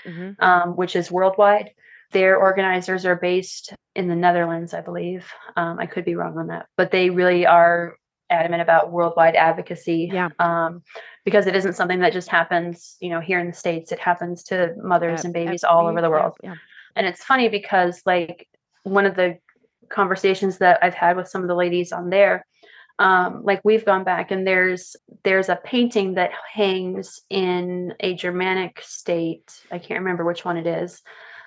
which is worldwide. Their organizers are based in the Netherlands, I believe. I could be wrong on that, but they really are adamant about worldwide advocacy. Because it isn't something that just happens, here in the States. It happens to mothers and babies all over the world. And it's funny because like one of the conversations that I've had with some of the ladies on there, like we've gone back and there's a painting that hangs in a Germanic state. I can't remember which one it is,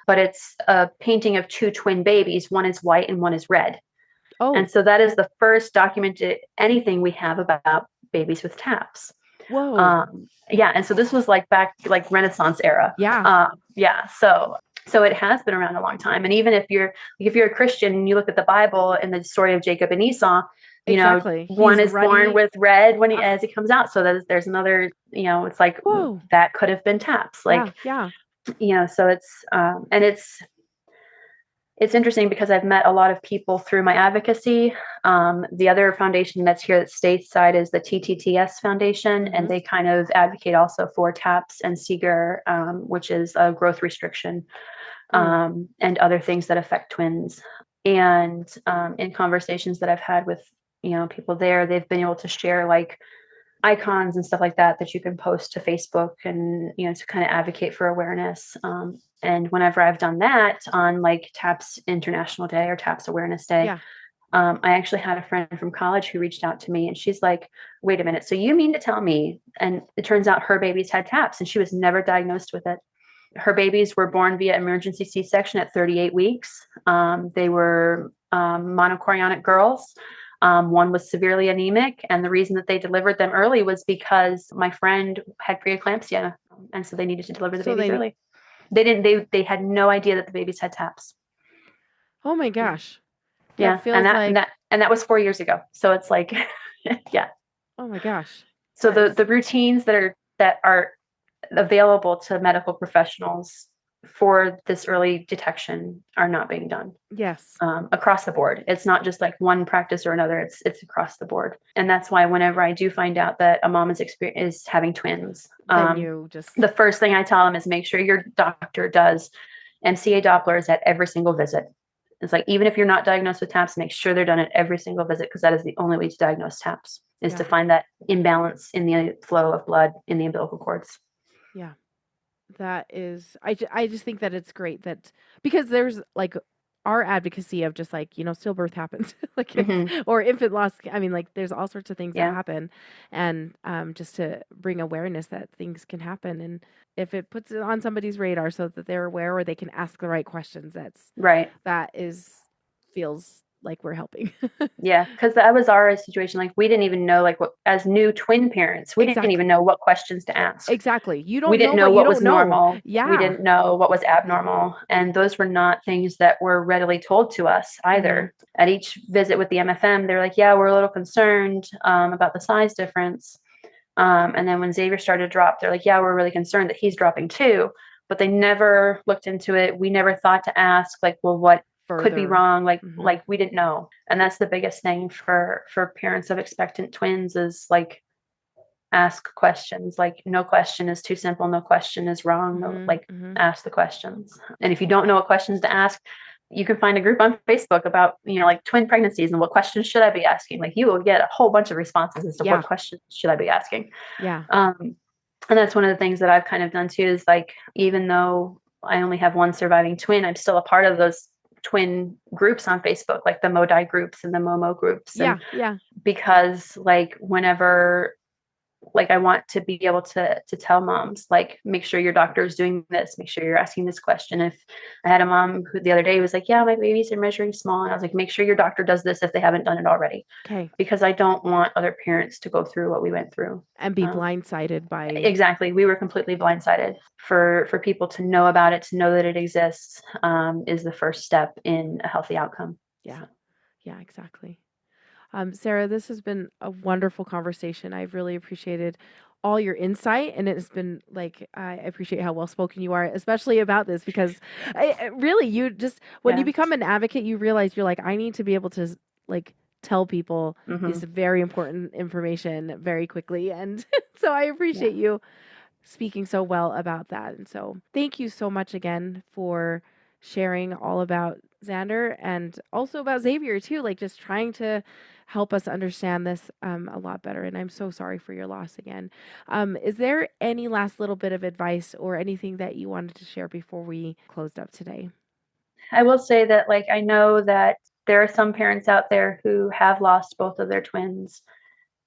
but it's a painting of 2 twin babies. One is white and one is red. And so that is the first documented anything we have about babies with TAPS. Whoa. And so this was like back like Renaissance era. So it has been around a long time. And even if you're a Christian and you look at the Bible and the story of Jacob and Esau, one is born with red as it comes out. So there's another, it's like, whoa, that could have been TAPS. Like, so it's, and it's interesting because I've met a lot of people through my advocacy. The other foundation that's here at stateside is the TTTS Foundation, and they kind of advocate also for TAPS and Seeger, which is a growth restriction, and other things that affect twins. And in conversations that I've had with people there, they've been able to share like icons and stuff like that you can post to Facebook and to kind of advocate for awareness. And whenever I've done that on like TAPS International Day or TAPS Awareness Day, I actually had a friend from college who reached out to me and she's like, wait a minute, so you mean to tell me? And it turns out her babies had TAPS and she was never diagnosed with it. Her babies were born via emergency C-section at 38 weeks. They were monochorionic girls. One was severely anemic, and the reason that they delivered them early was because my friend had preeclampsia, and so they needed to deliver the babies early. They had no idea that the babies had TAPS. Oh my gosh. Yeah, and that was 4 years ago. So it's like, yeah. Oh my gosh. So the routines that are available to medical professionals for this early detection are not being done. Yes. Across the board. It's not just like one practice or another. It's across the board. And that's why whenever I do find out that a mom is having twins, then you just, the first thing I tell them is make sure your doctor does MCA Dopplers at every single visit. It's like, even if you're not diagnosed with TAPS, make sure they're done at every single visit, because that is the only way to diagnose TAPS, is to find that imbalance in the flow of blood in the umbilical cords. Yeah. That is, I just think that it's great that, because there's like our advocacy of just like, stillbirth happens, like, or infant loss. I mean, like, there's all sorts of things that happen, and just to bring awareness that things can happen, and if it puts it on somebody's radar so that they're aware or they can ask the right questions, feels like we're helping. Yeah, because that was our situation. Like, we didn't even know, like, what, as new twin parents, we didn't even know what questions to ask. Exactly. You don't We didn't know what was normal. Yeah. We didn't know what was abnormal. And those were not things that were readily told to us either. At each visit with the MFM, they're like, yeah, we're a little concerned about the size difference. And then when Xavier started to drop, they're like, yeah, we're really concerned that he's dropping too. But they never looked into it. We never thought to ask, like, well, what could be wrong? Like, like we didn't know. And that's the biggest thing for parents of expectant twins, is like, ask questions. Like, no question is too simple. No question is wrong. Ask the questions. And if you don't know what questions to ask, you can find a group on Facebook about, like, twin pregnancies and what questions should I be asking? Like, you will get a whole bunch of responses as to what questions should I be asking. Yeah. And that's one of the things that I've kind of done too, is like, even though I only have one surviving twin, I'm still a part of those twin groups on Facebook, like the MODI groups and the MOMO groups. Yeah. Because, like, whenever, like, I want to be able to tell moms, like, make sure your doctor is doing this, make sure you're asking this question. If I had a mom who the other day was like, yeah, my babies are measuring small, and I was like, make sure your doctor does this if they haven't done it already. Okay. Because I don't want other parents to go through what we went through and be blindsided by. Exactly. We were completely blindsided. For people to know about it, to know that it exists, is the first step in a healthy outcome. Yeah. Yeah, exactly. Sarah, this has been a wonderful conversation. I've really appreciated all your insight, and it's been like, I appreciate how well spoken you are, especially about this, because really, you just, when you become an advocate, you realize you're like, I need to be able to, like, tell people this very important information very quickly. And so I appreciate you speaking so well about that. And so thank you so much again for sharing all about Xander, and also about Xavier too, like, just trying to help us understand this a lot better. And I'm so sorry for your loss again. Is there any last little bit of advice or anything that you wanted to share before we closed up today? I will say that, like, I know that there are some parents out there who have lost both of their twins.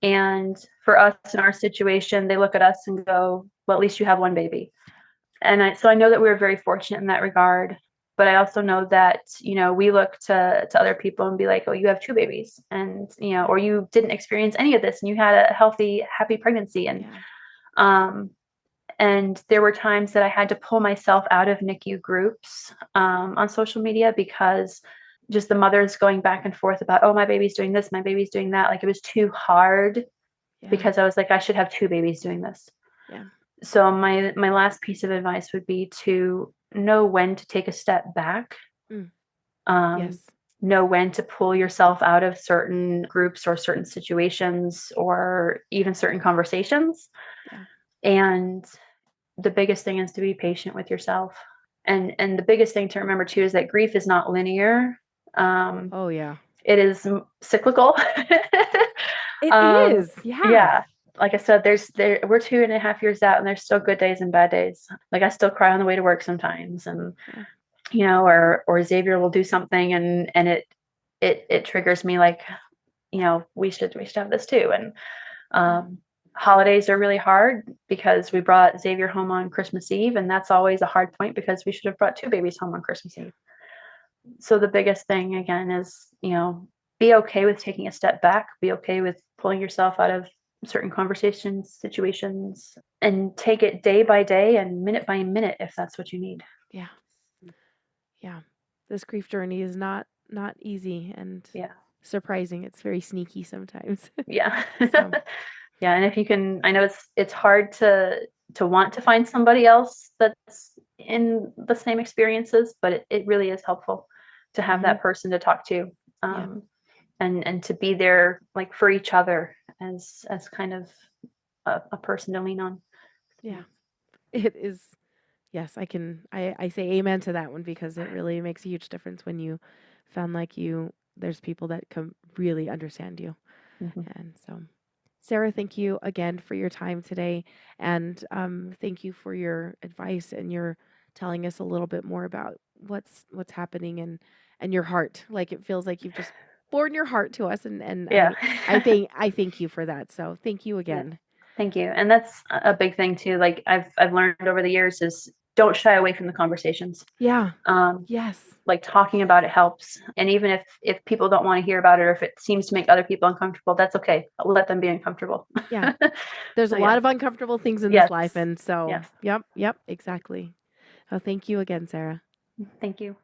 And for us in our situation, they look at us and go, well, at least you have one baby. And so I know that we're very fortunate in that regard. But I also know that, we look to other people and be like, oh, you have two babies, and, or you didn't experience any of this and you had a healthy, happy pregnancy. And there were times that I had to pull myself out of NICU groups on social media, because just the mothers going back and forth about, oh, my baby's doing this, my baby's doing that. Like, it was too hard, because I was like, I should have two babies doing this. Yeah. So my last piece of advice would be to know when to take a step back. Know when to pull yourself out of certain groups or certain situations or even certain conversations. And the biggest thing is to be patient with yourself. And the biggest thing to remember too is that grief is not linear. It is cyclical. It is. Yeah. Like I said, we're 2.5 years out, and there's still good days and bad days. Like, I still cry on the way to work sometimes, and or Xavier will do something and it triggers me, like, we should have this too. And holidays are really hard, because we brought Xavier home on Christmas Eve, and that's always a hard point, because we should have brought two babies home on Christmas Eve. So the biggest thing again is, be okay with taking a step back, be okay with pulling yourself out of certain conversations, situations, and take it day by day and minute by minute if that's what you need. Yeah. This grief journey is not easy and surprising. It's very sneaky sometimes. Yeah. Yeah. And if you can, I know it's hard to want to find somebody else that's in the same experiences, but it really is helpful to have that person to talk to, and to be there like for each other as kind of a person to lean on. Yeah, it is. Yes, I say amen to that one, because it really makes a huge difference when you found like there's people that can really understand you. And so, Sarah, thank you again for your time today, and thank you for your advice and your telling us a little bit more about what's happening, and your heart. Like, it feels like you've just poured your heart to us, and Yeah. I thank you for that. So thank you again. Yeah. Thank you. And that's a big thing too. Like I've learned over the years is don't shy away from the conversations. Yeah. Yes. Like talking about it helps. And even if people don't want to hear about it, or if it seems to make other people uncomfortable, that's okay. Let them be uncomfortable. Yeah. There's a lot of uncomfortable things in Yes. this life, and so Yes. yep, exactly. Oh, thank you again, Sarah. Thank you.